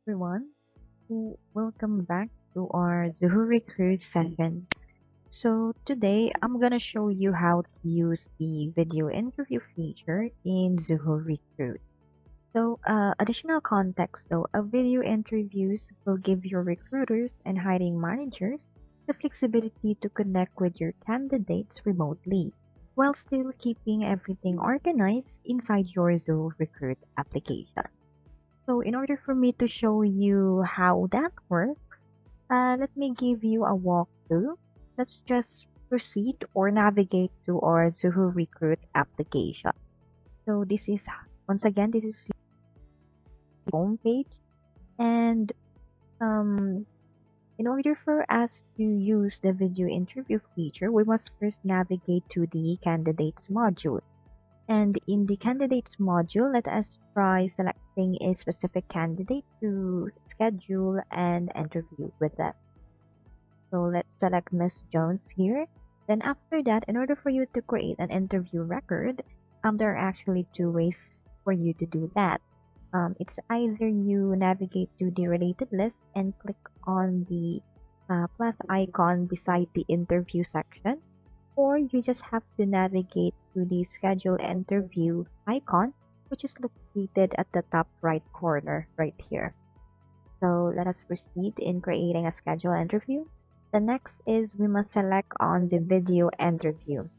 everyone. Welcome back to our Zoho Recruit sessions. So today I'm gonna show you how to use the video interview feature in Zoho Recruit. So additional context though, a video interviews will give your recruiters and hiring managers the flexibility to connect with your candidates remotely while still keeping everything organized inside your Zoho Recruit application. So in order for me to show you how that works, let me give you a walkthrough. Let's just proceed or navigate to our Zoho Recruit application. So this is, once again, this is the home page. And um, in order for us to use the video interview feature, we must first navigate to the candidates module. And in the candidates module, let us try selecting a specific candidate to schedule an interview with them. So let's select Miss Jones here. Then after that, in order for you to create an interview record, there are actually two ways for you to do that. It's either you navigate to the related list and click on the plus icon beside the interview section, or you just have to navigate to the schedule interview icon, which is located at the top right corner right here. So let us proceed in creating a schedule interview. The next is we must select on the video interview.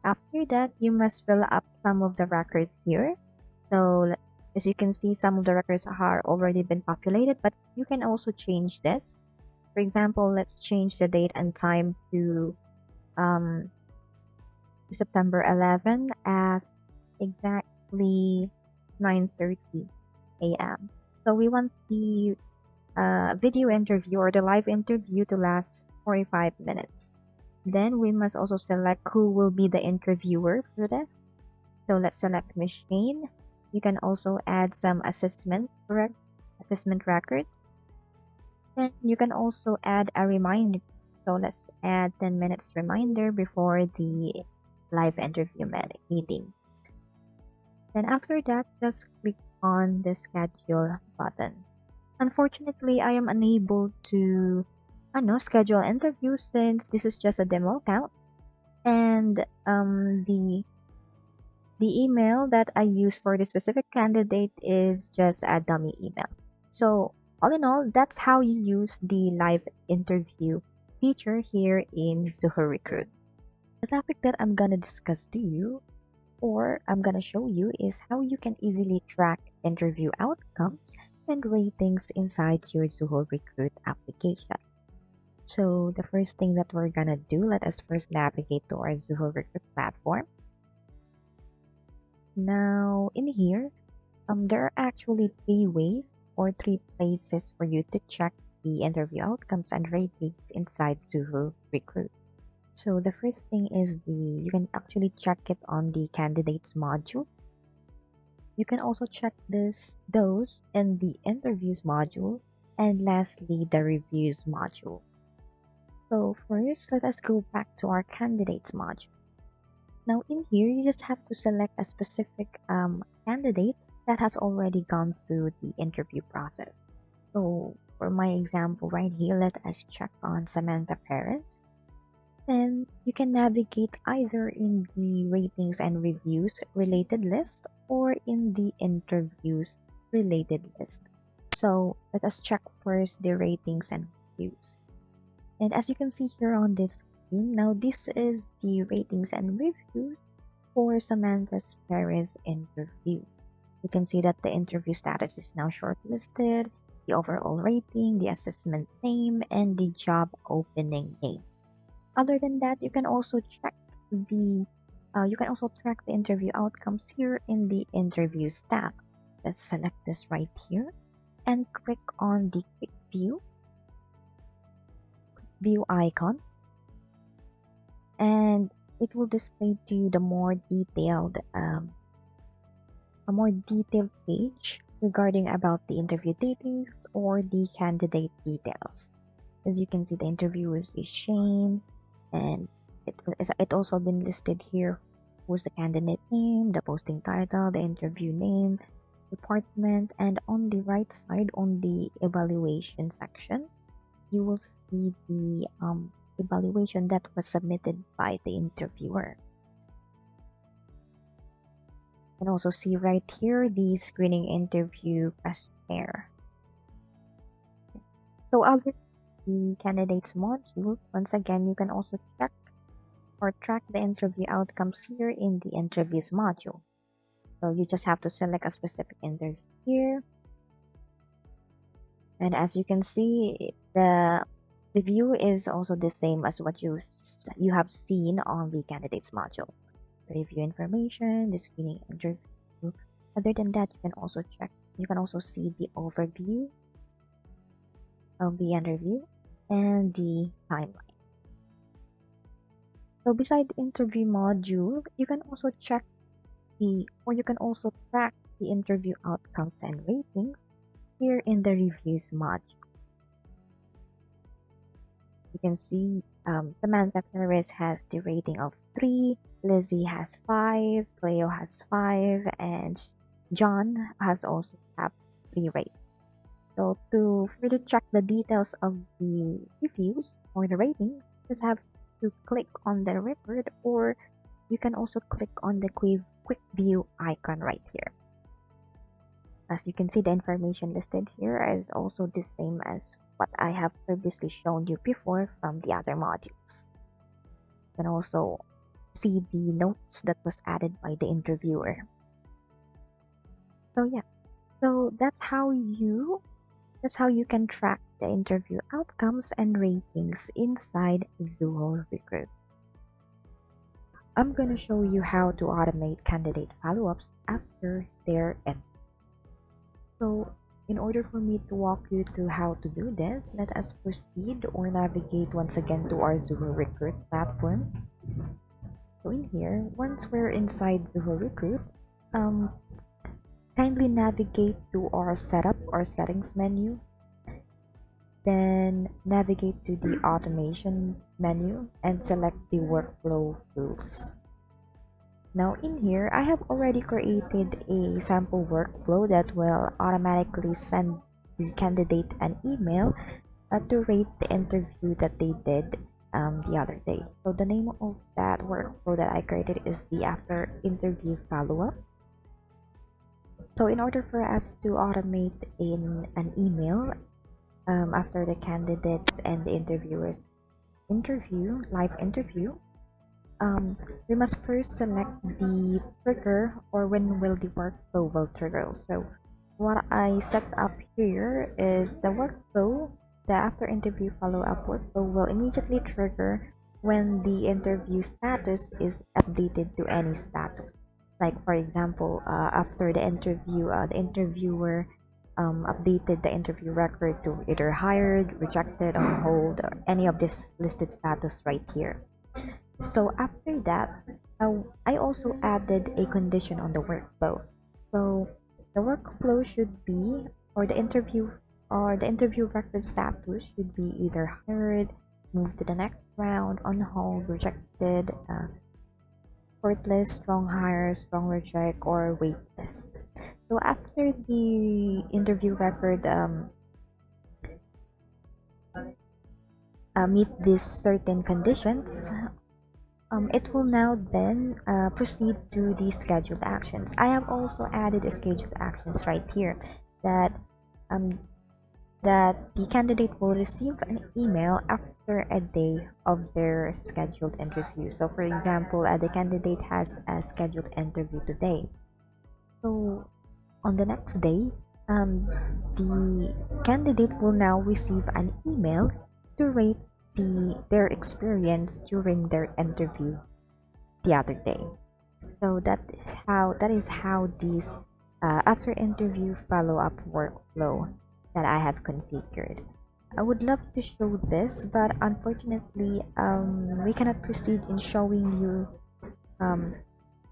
After that, you must fill up some of the records here. So as you can see, some of the records are already been populated, but you can also change this. For example, let's change the date and time to September 11 at exactly 9:30 a.m. So we want the video interview or the live interview to last 45 minutes. Then we must also select who will be the interviewer for this. So let's select Miss Shane. You can also add some assessment records. And you can also add a reminder. So let's add 10 minutes reminder before the live interview meeting. Then after that, just click on the schedule button. Unfortunately, I am unable to schedule interviews since this is just a demo account, and the email that I use for the specific candidate is just a dummy email. So all in all, that's how you use the live interview feature here in Zoho Recruit. The topic that I'm gonna discuss to you or I'm gonna show you is how you can easily track interview outcomes and ratings inside your Zoho Recruit application. So the first thing that we're gonna do, let us first navigate to our Zoho Recruit platform. Now in here, there are actually three ways or three places for you to check the interview outcomes and ratings inside Zoho Recruit. So the first thing is you can actually check it on the candidates module. You can also check those in the interviews module, and lastly the reviews module. So first, let us go back to our candidates module. Now in here, you just have to select a specific candidate that has already gone through the interview process. So for my example right here, let us check on Samantha Perez. Then you can navigate either in the ratings and reviews related list or in the interviews related list. So let us check first the ratings and reviews. And as you can see here on this screen, now this is the ratings and reviews for Samantha Perez interview. You can see that the interview status is now shortlisted, the overall rating, the assessment name, and the job opening name. Other than that, you can also track the interview outcomes here in the interviews tab. Let's select this right here and click on the quick view icon, and it will display to you a more detailed page regarding about the interview details or the candidate details. As you can see, the interviewers is Shane, and it also been listed here who's the candidate name, the posting title, the interview name, department, and on the right side on the evaluation section, you will see the evaluation that was submitted by the interviewer. You can also see right here the screening interview questionnaire. So other the candidates module, once again, you can also check or track the interview outcomes here in the interviews module. So you just have to select a specific interview here. And as you can see, the view is also the same as what you have seen on the candidates module. Review information, the screening interview. Other than that, you can also see the overview of the interview and the timeline. So beside the interview module, you can also track the interview outcomes and ratings here in the reviews module. You can see Samantha Perez has the rating of 3, Lizzie has 5, Cleo has 5, and John has also have 3 rating. So to further check the details of the reviews or the rating, just have to click on the record, or you can also click on the quick view icon right here. As you can see, the information listed here is also the same as what I have previously shown you before from the other modules. You can also see the notes that was added by the interviewer. So yeah, so that's how you can track the interview outcomes and ratings inside Zoho Recruit. I'm going to show you how to automate candidate follow-ups after their end. So in order for me to walk you through how to do this, let us proceed or navigate once again to our Zoho Recruit platform. So in here, once we're inside Zoho Recruit, kindly navigate to our setup or settings menu. Then navigate to the automation menu and select the workflow rules. Now in here, I have already created a sample workflow that will automatically send the candidate an email to rate the interview that they did the other day. So the name of that workflow that I created is the after interview follow-up. So in order for us to automate in an email after the candidates and the interviewers live interview, we must first select the trigger or when will the workflow will trigger. So what I set up here is the workflow, the after interview follow-up workflow will immediately trigger when the interview status is updated to any status. Like for example, after the interview, the interviewer updated the interview record to either hired, rejected, on hold, or any of this listed status right here. So after that, I also added a condition on the workflow. So the workflow should be, or the interview record status should be either hired, moved to the next round, on hold, rejected, shortlist, strong hire, strong reject, or waitlist. So after the interview record meet these certain conditions, it will now then proceed to the scheduled actions. I have also added the scheduled actions right here that the candidate will receive an email after a day of their scheduled interview. So for example, the candidate has a scheduled interview today. So on the next day, the candidate will now receive an email to rate their experience during their interview the other day. So that is how this after interview follow-up workflow that I have configured. I would love to show this, but unfortunately we cannot proceed in showing you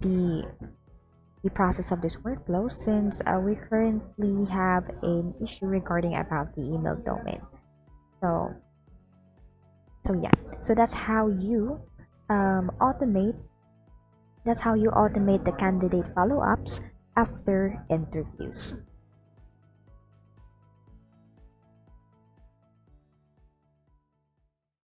the process of this workflow since we currently have an issue regarding about the email domain. So yeah, so that's how you automate the candidate follow-ups after interviews.